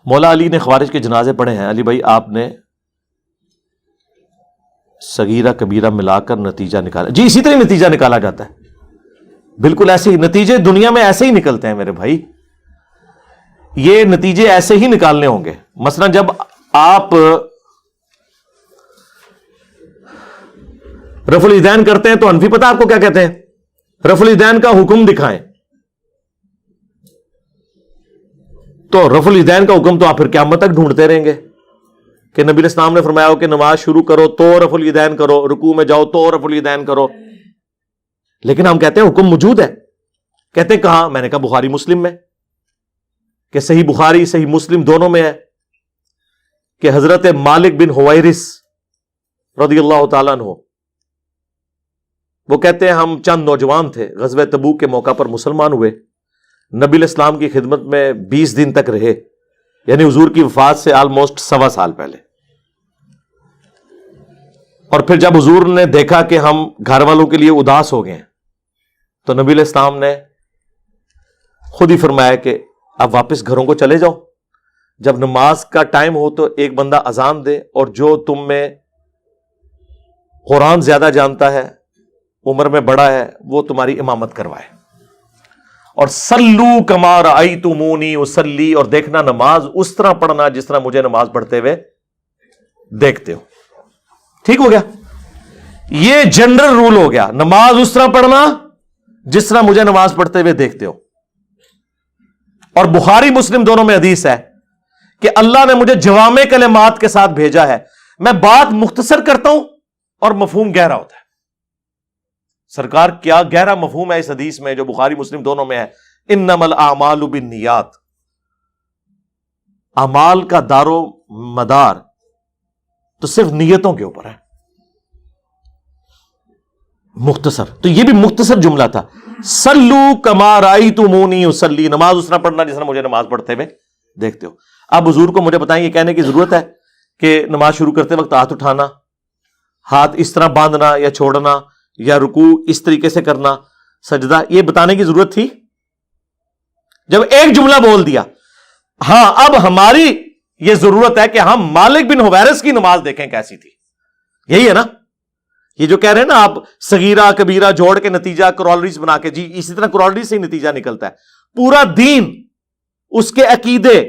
مولا علی نے خوارج کے جنازے پڑھے ہیں، علی بھائی آپ نے صغیرہ کبیرہ ملا کر نتیجہ نکالا؟ جی اسی طرح نتیجہ نکالا جاتا ہے، بالکل ایسے ہی نتیجے دنیا میں ایسے ہی نکلتے ہیں میرے بھائی، یہ نتیجے ایسے ہی نکالنے ہوں گے۔ مثلا جب آپ رفع الیدین کرتے ہیں تو حنفی پتہ آپ کو کیا کہتے ہیں؟ رفع الیدین کا حکم دکھائیں، تو رفع الیدین کا حکم تو آپ پھر قیامت تک ڈھونڈتے رہیں گے کہ نبی اسلام نے فرمایا ہو کہ نماز شروع کرو تو رفع الیدین کرو، رکوع میں جاؤ تو رفع الیدین کرو، لیکن ہم کہتے ہیں حکم موجود ہے۔ کہتے ہیں کہاں؟ میں نے کہا بخاری مسلم میں، کہ صحیح بخاری صحیح مسلم دونوں میں ہے کہ حضرت مالک بن حویرث رضی اللہ تعالیٰ عنہ، وہ کہتے ہیں ہم چند نوجوان تھے، غزوہ تبوک کے موقع پر مسلمان ہوئے، نبی الاسلام کی خدمت میں 20 دن تک رہے، یعنی حضور کی وفات سے آلموسٹ 1.25 سال پہلے۔ اور پھر جب حضور نے دیکھا کہ ہم گھر والوں کے لیے اداس ہو گئے ہیں تو نبی الاسلام نے خود ہی فرمایا کہ اب واپس گھروں کو چلے جاؤ، جب نماز کا ٹائم ہو تو ایک بندہ اذان دے، اور جو تم میں قرآن زیادہ جانتا ہے، عمر میں بڑا ہے، وہ تمہاری امامت کروائے، اور سلو کما رأیتمونی اصلی، اور دیکھنا نماز اس طرح پڑھنا جس طرح مجھے نماز پڑھتے ہوئے دیکھتے ہو۔ ٹھیک ہو گیا، یہ جنرل رول ہو گیا، نماز اس طرح پڑھنا جس طرح مجھے نماز پڑھتے ہوئے دیکھتے ہو۔ اور بخاری مسلم دونوں میں حدیث ہے کہ اللہ نے مجھے جوامع کلمات کے ساتھ بھیجا ہے، میں بات مختصر کرتا ہوں اور مفہوم گہرا ہوتا ہے۔ سرکار کیا گہرا مفہوم ہے اس حدیث میں جو بخاری مسلم دونوں میں ہے، انما الاعمال بالنیات، اعمال کا دار و مدار تو صرف نیتوں کے اوپر ہے۔ مختصر، تو یہ بھی مختصر جملہ تھا، سلو کما رأیتمونی اصلی، نماز اس طرح پڑھنا جس طرح مجھے نماز پڑھتے ہوئے دیکھتے ہو۔ اب حضور کو مجھے بتائیں یہ کہنے کی ضرورت ہے کہ نماز شروع کرتے وقت ہاتھ اٹھانا، ہاتھ اس طرح باندھنا یا چھوڑنا، یا رکوع اس طریقے سے کرنا، سجدہ، یہ بتانے کی ضرورت تھی؟ جب ایک جملہ بول دیا۔ ہاں اب ہماری یہ ضرورت ہے کہ ہم مالک بن حویرث کی نماز دیکھیں کیسی تھی، یہی ہے نا؟ یہ جو کہہ رہے ہیں نا آپ صغیرہ کبیرہ جوڑ کے نتیجہ کرالریز بنا کے، جی اسی طرح کرالریز سے ہی نتیجہ نکلتا ہے۔ پورا دین، اس کے عقیدے،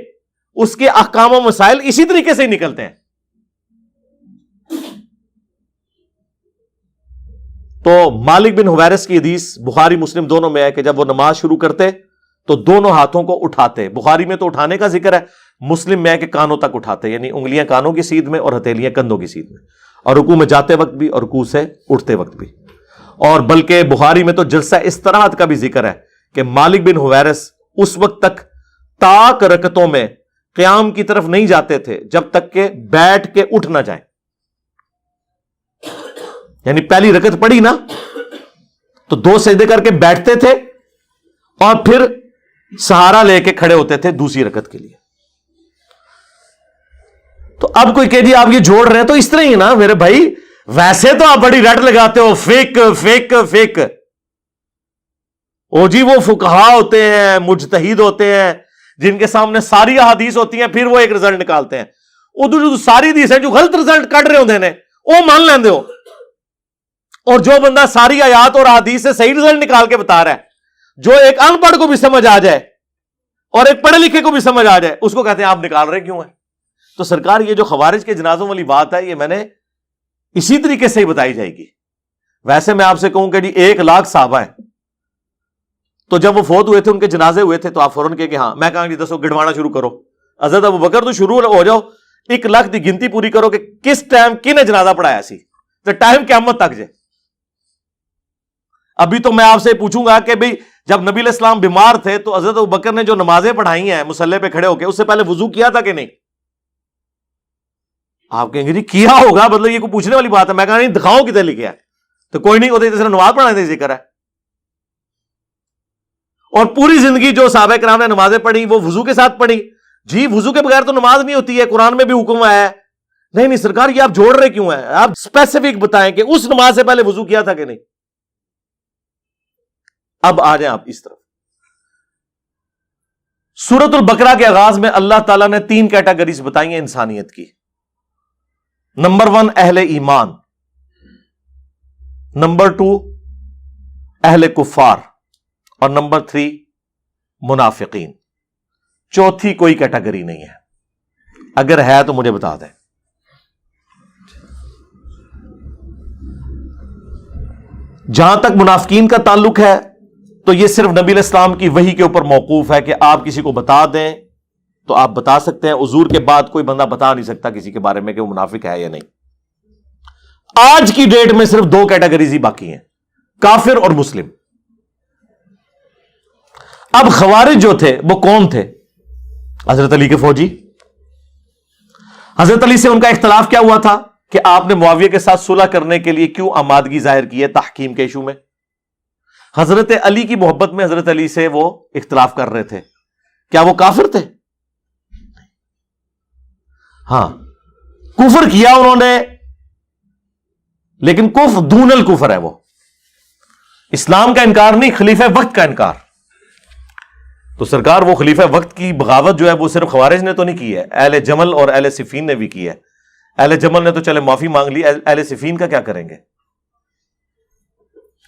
اس کے احکام و مسائل اسی طریقے سے ہی نکلتے ہیں۔ تو مالک بن حویرث کی حدیث بخاری مسلم دونوں میں ہے کہ جب وہ نماز شروع کرتے تو دونوں ہاتھوں کو اٹھاتے، بخاری میں تو اٹھانے کا ذکر ہے، مسلم میں ہے کہ کانوں تک اٹھاتے، یعنی انگلیاں کانوں کی سیدھ میں اور ہتھیلیاں کندھوں کی سیدھ میں، اور رکوع میں جاتے وقت بھی اور رکوع سے اٹھتے وقت بھی۔ اور بلکہ بخاری میں تو جلسہ استراحت کا بھی ذکر ہے کہ مالک بن حویرث اس وقت تک طاق رکعتوں میں قیام کی طرف نہیں جاتے تھے جب تک کہ بیٹھ کے اٹھ نہ جائیں، یعنی پہلی رکعت پڑھی نا تو 2 سجدے کر کے بیٹھتے تھے اور پھر سہارا لے کے کھڑے ہوتے تھے دوسری رکعت کے لیے۔ تو اب کوئی کہ جی آپ یہ جوڑ رہے ہیں تو اس طرح ہی نا میرے بھائی، ویسے تو آپ بڑی رٹ لگاتے ہو فیک فیک فیک، او جی وہ فقہا ہوتے ہیں، مجتہد ہوتے ہیں، جن کے سامنے ساری احادیث ہوتی ہیں، پھر وہ ایک رزلٹ نکالتے ہیں۔ ادھر جو ساری حدیث ہیں جو غلط رزلٹ کٹ رہے ہوتے ہیں وہ مان لیندے ہو، اور جو بندہ ساری آیات اور احادیث سے صحیح رزلٹ نکال کے بتا رہا ہے، جو ایک ان پڑھ کو بھی سمجھ آ جائے اور ایک پڑھے لکھے کو بھی سمجھ آ جائے، اس کو کہتے ہیں آپ نکال رہے کیوں ہیں؟ تو سرکار یہ جو خوارج کے جنازوں والی بات ہے یہ میں نے اسی طریقے سے ہی بتائی جائے گی۔ ویسے میں آپ سے کہوں کہ جی 1,00,000 صحابہ ہیں، تو جب وہ فوت ہوئے تھے ان کے جنازے ہوئے تھے تو آپ فوراً کہ ہاں، میں کہاں جی دسو گڑوانا شروع کرو، حضرت ابوبکر تو شروع ہو جاؤ، 1,00,000 کی گنتی پوری کرو کہ کس ٹائم کن جنازہ پڑھایا سی، تو ٹائم قیامت تک جائے۔ ابھی تو میں آپ سے پوچھوں گا کہ بھئی جب نبی علیہ السلام بیمار تھے تو حضرت ابوبکر نے جو نمازیں پڑھائی ہیں مصلی پہ کھڑے ہو کے، اس سے پہلے وضو کیا تھا کہ نہیں؟ آپ کہیں گے جی کیا ہوگا، مطلب یہ کوئی پوچھنے والی بات ہے؟ میں کہا نہیں، دکھاؤ کدھر لکھا ہے، تو کوئی نہیں، ہوتے جیسے نماز پڑھانے ذکر ہے۔ اور پوری زندگی جو صحابہ کرام نے نمازیں پڑھی وہ وضو کے ساتھ پڑھی، جی وضو کے بغیر تو نماز نہیں ہوتی ہے، قرآن میں بھی حکم آیا ہے۔ نہیں نہیں سرکار یہ آپ جوڑ رہے کیوں ہیں؟ آپ اسپیسیفک بتائیں کہ اس نماز سے پہلے وضو کیا تھا کہ نہیں۔ اب آ جائیں آپ اس طرف، سورۃ البقرہ کے آغاز میں اللہ تعالیٰ نے 3 کیٹیگریز بتائی ہیں انسانیت کی. نمبر 1 اہل ایمان، نمبر 2 اہل کفار، اور نمبر 3 منافقین. چوتھی کوئی کیٹیگری نہیں ہے. اگر ہے تو مجھے بتا دیں. جہاں تک منافقین کا تعلق ہے تو یہ صرف نبی علیہ السلام کی وحی کے اوپر موقوف ہے کہ آپ کسی کو بتا دیں تو آپ بتا سکتے ہیں. حضور کے بعد کوئی بندہ بتا نہیں سکتا کسی کے بارے میں کہ وہ منافق ہے یا نہیں. آج کی ڈیٹ میں صرف 2 کیٹیگریز ہی باقی ہیں، کافر اور مسلم. اب خوارج جو تھے وہ کون تھے؟ حضرت علی کے فوجی. حضرت علی سے ان کا اختلاف کیا ہوا تھا کہ آپ نے معاویہ کے ساتھ صلح کرنے کے لیے کیوں آمادگی ظاہر کی ہے تحکیم کے ایشو میں. حضرت علی کی محبت میں حضرت علی سے وہ اختلاف کر رہے تھے. کیا وہ کافر تھے؟ ہاں، کفر کیا انہوں نے، لیکن کفر دون الکفر ہے. وہ اسلام کا انکار نہیں، خلیفہ وقت کا انکار. تو سرکار وہ خلیفہ وقت کی بغاوت جو ہے وہ صرف خوارج نے تو نہیں کی ہے، اہل جمل اور اہل صفین نے بھی کی ہے. اہل جمل نے تو چلے معافی مانگ لی، اہل صفین کا کیا کریں گے؟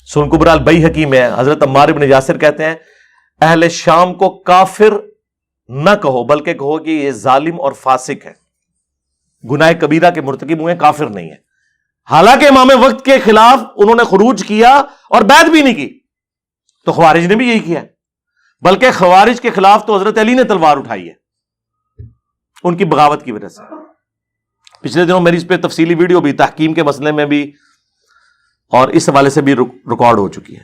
سنن کبری البیہقی میں حضرت عمار بن یاسر کہتے ہیں اہل شام کو کافر نہ کہو بلکہ کہو کہ یہ ظالم اور فاسق ہے، گناہ کبیرہ کے مرتکب ہوئے، کافر نہیں ہے. حالانکہ امام وقت کے خلاف انہوں نے خروج کیا اور بیعت بھی نہیں کی. تو خوارج نے بھی یہی کیا، بلکہ خوارج کے خلاف تو حضرت علی نے تلوار اٹھائی ہے ان کی بغاوت کی وجہ سے. پچھلے دنوں میری اس پہ تفصیلی ویڈیو بھی تحکیم کے مسئلے میں بھی اور اس حوالے سے بھی ریکارڈ ہو چکی ہے.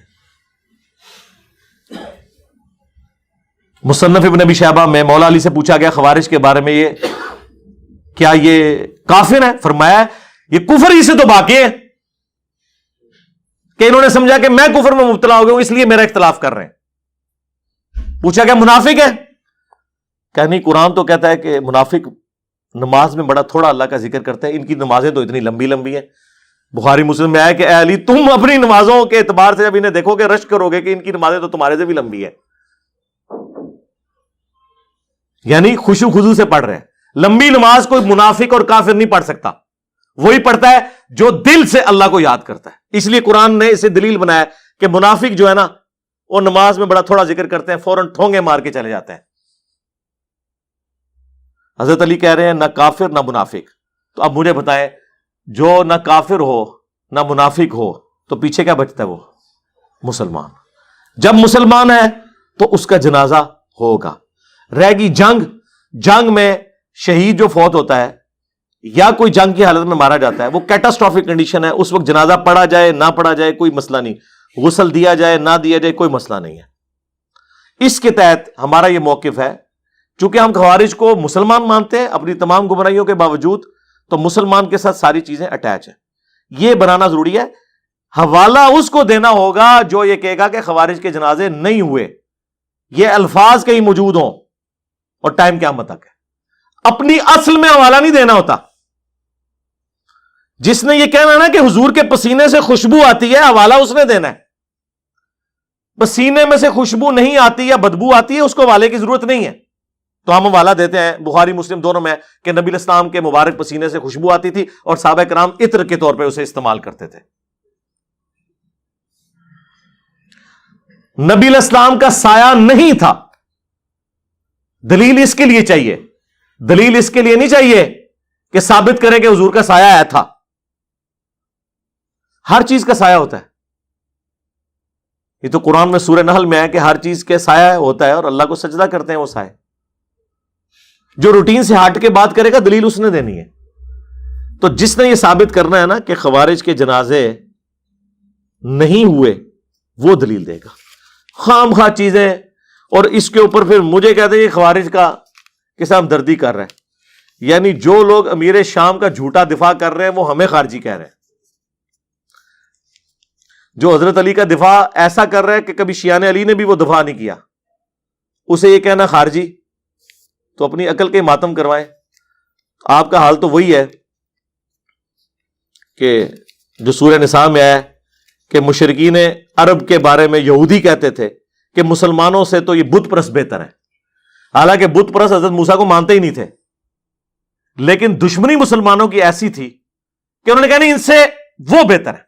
مصنف ابن ابی شیبہ میں مولا علی سے پوچھا گیا خوارج کے بارے میں، یہ کیا یہ کافر ہے؟ فرمایا یہ کفر ہی سے تو باقی ہے کہ انہوں نے سمجھا کہ میں کفر میں مبتلا ہو گیا ہوں اس لیے میرا اختلاف کر رہے ہیں. پوچھا گیا منافق ہے؟ کہ نہیں، قرآن تو کہتا ہے کہ منافق نماز میں بڑا تھوڑا اللہ کا ذکر کرتے ہیں، ان کی نمازیں تو اتنی لمبی لمبی ہیں. بخاری مسلم میں آیا کہ اے علی تم اپنی نمازوں کے اعتبار سے جب انہیں دیکھو گے رشک کرو گے کہ ان کی نمازیں تو تمہارے سے بھی لمبی ہیں. یعنی خشوع خضوع سے پڑھ رہے ہیں. لمبی نماز کوئی منافق اور کافر نہیں پڑھ سکتا، وہی پڑھتا ہے جو دل سے اللہ کو یاد کرتا ہے. اس لیے قرآن نے اسے دلیل بنایا کہ منافق جو ہے نا وہ نماز میں بڑا تھوڑا ذکر کرتے ہیں، فوراً ٹھونگے مار کے چلے جاتے ہیں. حضرت علی کہہ رہے ہیں نہ کافر نہ منافق. تو اب مجھے بتائیں جو نہ کافر ہو نہ منافق ہو تو پیچھے کیا بچتا ہے؟ وہ مسلمان. جب مسلمان ہے تو اس کا جنازہ ہوگا. رہ گئی جنگ میں شہید جو فوت ہوتا ہے یا کوئی جنگ کی حالت میں مارا جاتا ہے وہ کیٹاسٹرافک کنڈیشن ہے، اس وقت جنازہ پڑھا جائے نہ پڑھا جائے کوئی مسئلہ نہیں، غسل دیا جائے نہ دیا جائے کوئی مسئلہ نہیں ہے. اس کے تحت ہمارا یہ موقف ہے، چونکہ ہم خوارج کو مسلمان مانتے ہیں اپنی تمام گمراہیوں کے باوجود، تو مسلمان کے ساتھ ساری چیزیں اٹیچ ہیں. یہ بنانا ضروری ہے. حوالہ اس کو دینا ہوگا جو یہ کہے گا کہ خوارج کے جنازے نہیں ہوئے. یہ الفاظ کہیں موجود ہوں اور ٹائم قیامت تک ہے. اپنی اصل میں حوالہ نہیں دینا ہوتا. جس نے یہ کہنا نا کہ حضور کے پسینے سے خوشبو آتی ہے، حوالہ اس نے دینا ہے. پسینے میں سے خوشبو نہیں آتی یا بدبو آتی ہے، اس کو حوالے کی ضرورت نہیں ہے. تو ہم حوالہ دیتے ہیں بخاری مسلم دونوں میں کہ نبی علیہ السلام کے مبارک پسینے سے خوشبو آتی تھی اور صحابہ کرام عطر کے طور پہ اسے استعمال کرتے تھے. نبی علیہ السلام کا سایہ نہیں تھا. دلیل اس کے لیے چاہیے، دلیل اس کے لیے نہیں چاہیے کہ ثابت کرے کہ حضور کا سایہ آیا تھا. ہر چیز کا سایہ ہوتا ہے. یہ تو قرآن میں سورہ نحل میں ہے کہ ہر چیز کے سایہ ہوتا ہے اور اللہ کو سجدہ کرتے ہیں وہ سایہ. جو روٹین سے ہٹ کے بات کرے گا دلیل اس نے دینی ہے. تو جس نے یہ ثابت کرنا ہے نا کہ خوارج کے جنازے نہیں ہوئے وہ دلیل دے گا. خام خواہ چیزیں اور اس کے اوپر پھر مجھے کہتے ہیں یہ خوارج کا کس ہمدردی کر رہے ہیں. یعنی جو لوگ امیر شام کا جھوٹا دفاع کر رہے ہیں وہ ہمیں خارجی کہہ رہے ہیں. جو حضرت علی کا دفاع ایسا کر رہے ہیں کہ کبھی شیعان علی نے بھی وہ دفاع نہیں کیا، اسے یہ کہنا خارجی. تو اپنی عقل کے ماتم کروائیں. آپ کا حال تو وہی ہے کہ جو سورہ نساء میں آیا کہ مشرکین عرب کے بارے میں یہودی کہتے تھے کہ مسلمانوں سے تو یہ بت پرست بہتر ہے. حالانکہ بت پرست حضرت موسیٰ کو مانتے ہی نہیں تھے، لیکن دشمنی مسلمانوں کی ایسی تھی کہ انہوں نے کہا نہیں، ان سے وہ بہتر ہے۔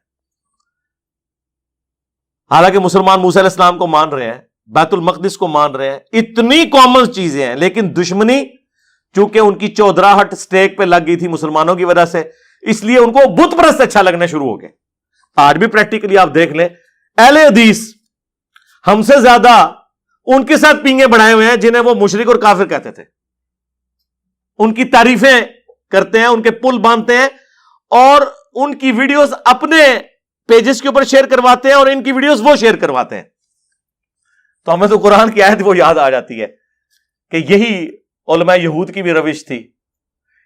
حالانکہ مسلمان موسیٰ علیہ السلام کو مان رہے ہیں، بیت المقدس کو مان رہے ہیں، اتنی کامن چیزیں ہیں، لیکن دشمنی چونکہ ان کی چودراہٹ سٹیک پہ لگ گئی تھی مسلمانوں کی وجہ سے، اس لیے ان کو بت پرست اچھا لگنا شروع ہو گئے۔ آج بھی پریکٹیکلی آپ دیکھ لیں، اہل حدیث ہم سے زیادہ ان کے ساتھ پینگے بڑھائے ہوئے ہیں جنہیں وہ مشرک اور کافر کہتے تھے، ان کی تعریفیں کرتے ہیں، ان کے پل باندھتے ہیں، اور ان کی ویڈیوز اپنے پیجز کے اوپر شیئر کرواتے ہیں، اور ان کی ویڈیوز وہ شیئر کرواتے ہیں۔ تو ہمیں تو قرآن کی آیت وہ یاد آ جاتی ہے کہ یہی علماء یہود کی بھی روش تھی۔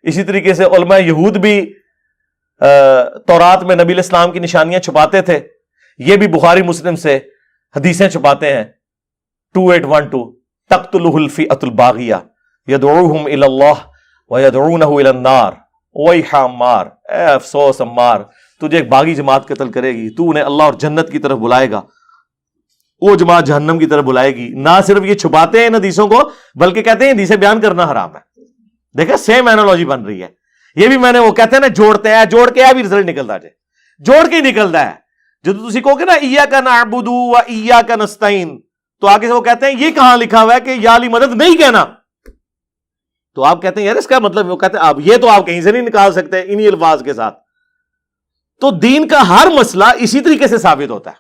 اسی طریقے سے علماء یہود بھی تورات میں نبی علیہ السلام کی نشانیاں چھپاتے تھے، یہ بھی بخاری مسلم سے حدیثیں چھپاتے ہیں۔ 2812 تقتلہ الفئۃ الباغیہ یدعوہم الی اللہ ویدعونہ الی النار ویح عمار، اے افسوس عمار، تجھے ایک باغی جماعت قتل کرے گی، تو انہیں اللہ اور جنت کی طرف بلائے گا، وہ جماعت جہنم کی طرف بلائے گی۔ نہ صرف یہ چھپاتے ہیں ان حدیثوں کو، بلکہ کہتے ہیں حدیثیں بیان کرنا حرام ہے۔ دیکھیں سیم اینالوجی بن رہی ہے، یہ بھی میں نے وہ کہتے ہیں نا جوڑتے ہیں، جوڑ کے بھی رزلٹ نکلتا جائے، جوڑ کے ہی نکلتا ہے۔ جب تسی کہو گے نا ایاک نعبد و ایاک نستعین، تو آگے سے وہ کہتے ہیں یہ کہاں لکھا ہوا ہے کہ یا علی مدد نہیں کہنا؟ تو آپ کہتے ہیں یار اس کا مطلب، وہ کہتے ہیں اب یہ تو آپ کہیں سے نہیں نکال سکتے انہی الفاظ کے ساتھ۔ تو دین کا ہر مسئلہ اسی طریقے سے ثابت ہوتا ہے،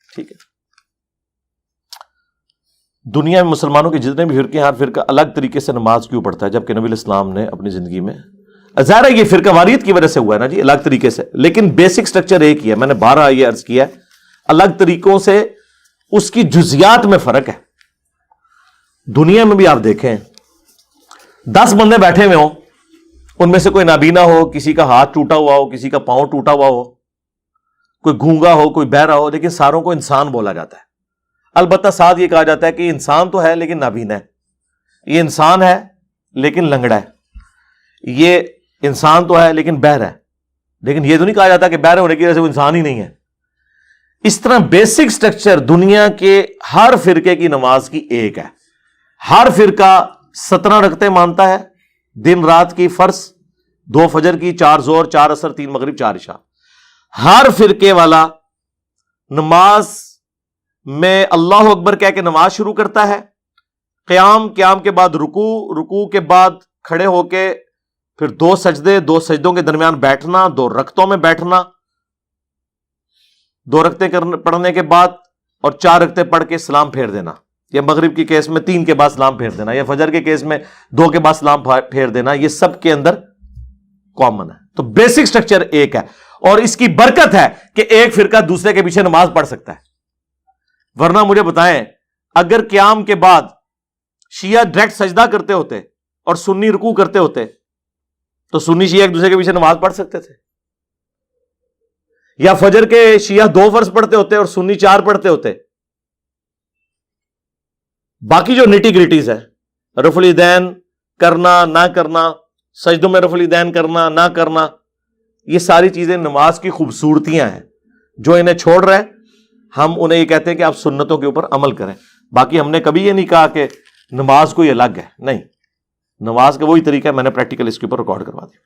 ٹھیک ہے۔ دنیا میں مسلمانوں کے جتنے بھی فرقے ہیں، ہر فرقہ الگ طریقے سے نماز کیوں پڑھتا ہے، جبکہ نبی علیہ السلام نے اپنی زندگی میں، ظاہر ہے یہ فرقہ واریت کی وجہ سے ہوا ہے نا جی، الگ طریقے سے، لیکن بیسک سٹرکچر ایک ہی ہے۔ میں نے 12 یہ عرض کیا ہے، الگ طریقوں سے اس کی جزیات میں فرق ہے۔ دنیا میں بھی آپ دیکھیں 10 بندے بیٹھے ہوئے ہوں، ان میں سے کوئی نابینا ہو، کسی کا ہاتھ ٹوٹا ہوا ہو، کسی کا پاؤں ٹوٹا ہوا ہو، کوئی گونگا ہو، کوئی بہرا ہو، لیکن ساروں کو انسان بولا جاتا ہے۔ البتہ ساتھ یہ کہا جاتا ہے کہ انسان تو ہے لیکن نابینا ہے، یہ انسان ہے لیکن لنگڑا ہے، یہ انسان تو ہے لیکن بہر ہے، لیکن یہ تو نہیں کہا جاتا کہ بہرے ہونے کی وجہ سے وہ انسان ہی نہیں ہے۔ اس طرح بیسک سٹرکچر دنیا کے ہر فرقے کی نماز کی ایک ہے۔ ہر فرقہ 17 رکعتیں مانتا ہے دن رات کی فرض، 2 فجر کی، 4 ظہر، 4 عصر، 3 مغرب، 4 عشاء۔ ہر فرقے والا نماز میں اللہ اکبر کہہ کے نماز شروع کرتا ہے، قیام کے بعد رکوع کے بعد کھڑے ہو کے پھر 2 سجدے، 2 سجدوں کے درمیان بیٹھنا، 2 رکعتوں میں بیٹھنا، 2 رکعتیں پڑھنے کے بعد اور 4 رکعتیں پڑھ کے سلام پھیر دینا، یا مغرب کی کیس میں 3 کے بعد سلام پھیر دینا، یا فجر کے کیس میں 2 کے بعد سلام پھیر دینا، یہ سب کے اندر کامن ہے۔ تو بیسک سٹرکچر ایک ہے، اور اس کی برکت ہے کہ ایک فرقہ دوسرے کے پیچھے نماز پڑھ سکتا ہے۔ ورنہ مجھے بتائیں اگر قیام کے بعد شیعہ ڈائریکٹ سجدہ کرتے ہوتے اور سنی رکوع کرتے ہوتے تو سنی شیعہ ایک دوسرے کے پیچھے نماز پڑھ سکتے تھے؟ یا فجر کے شیعہ 2 فرض پڑھتے ہوتے اور سنی 4 پڑھتے ہوتے؟ باقی جو نیٹی گریٹیز ہے، رفع الیدین کرنا نہ کرنا، سجدوں میں رفع الیدین کرنا نہ کرنا، یہ ساری چیزیں نماز کی خوبصورتیاں ہیں۔ جو انہیں چھوڑ رہے ہیں ہم انہیں یہ کہتے ہیں کہ آپ سنتوں کے اوپر عمل کریں۔ باقی ہم نے کبھی یہ نہیں کہا کہ نماز کوئی الگ ہے، نہیں، نماز کا وہی طریقہ ہے، میں نے پریکٹیکل اس کے اوپر ریکارڈ کروا دیا۔